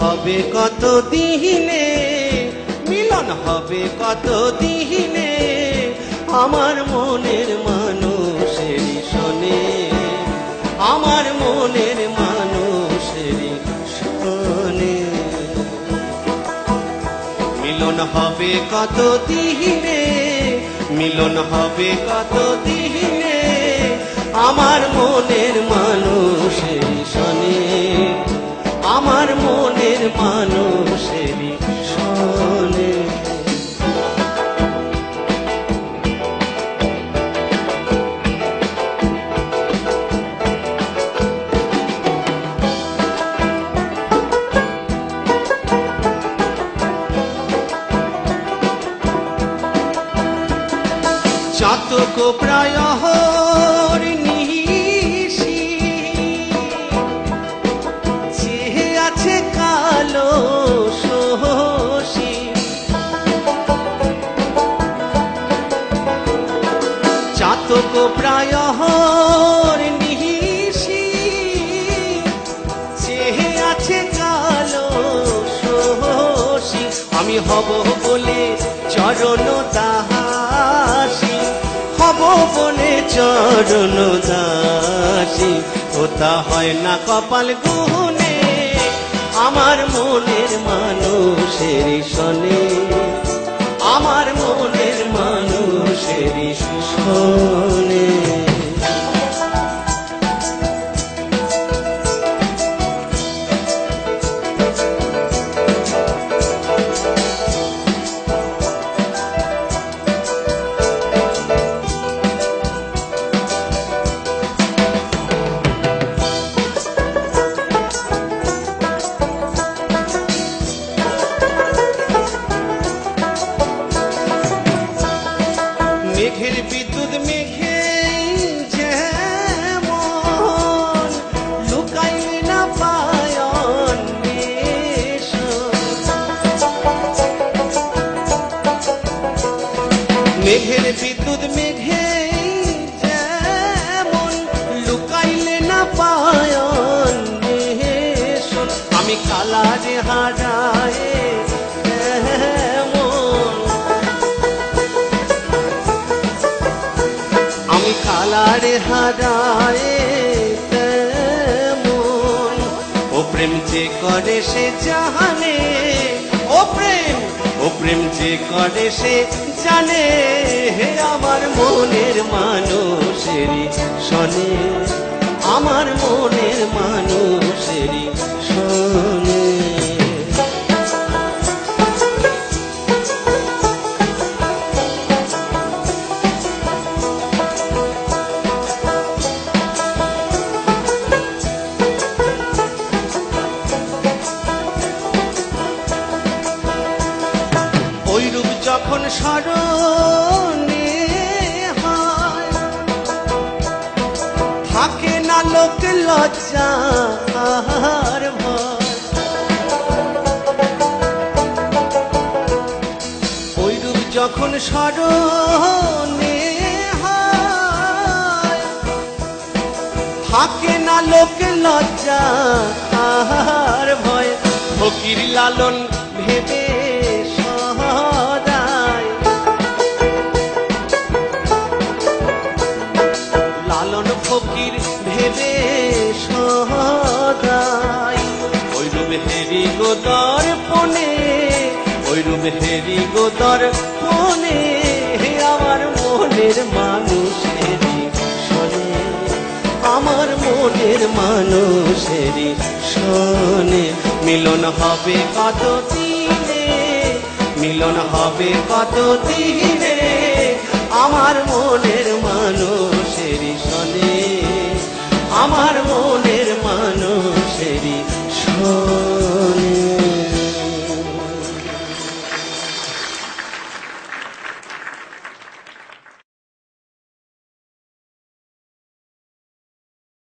হবে কত দিনে, মিলন হবে কত দিনে, আমার মনের মানুষেরই শোনে, আমার মনের মানুষেরই শোনে। মিলন হবে কত দিনে, মিলন হবে কত দিনে, আমার মনের মানুষেরই শোনে, আমার মনের মানুষেরই শোনে। চাতক প্রায় নিশি, যে আছে কালো শোষী, চাতক প্রায় নিশি, যে আছে কালো শোষী, আমি হব বলে চরণ দাসী, হব বলে চরণ দাসী, ওটা হয় না কপাল গুনে, আমার মনের মানুষেরই শোনে, আমার মনের মানুষেরই শোনে। মেঘের বিদ্যুৎ মেঘে যেমন লুকাইবে না পায়ন, মেঘের বিদ্যুৎ মেঘে যেমন লুকাইলে না পায়ন, আমি কালারে হারায় কালারে হারায় তেমন, ও প্রেম যে করে সে জানে, ও প্রেম যে করে সে জানে, হে আমার মনের মানুষেরই শোনে, আমার মনের মানুষেরই শোনে। ঐরূপ যখন স্মরণে হয়, থাকে না লোক লজ্জার ভয়, ঐরূপ যখন স্মরণে হয়, থাকে না লোক লজ্জার ভয়, ফকির লালন ভেবে লালন ফকির ভেবে সদাই, ঐরূপ হেরি গোদর পনে, ঐরূপ হেরি গোদর পনে, হে আমার মনের মানুষেরই শোনে, আমার মনের মানুষেরই শোনে। মিলন হবে কত দিনে, মিলন হবে কত দিনে, আমার মনের মানুষেরই শোনে, আমার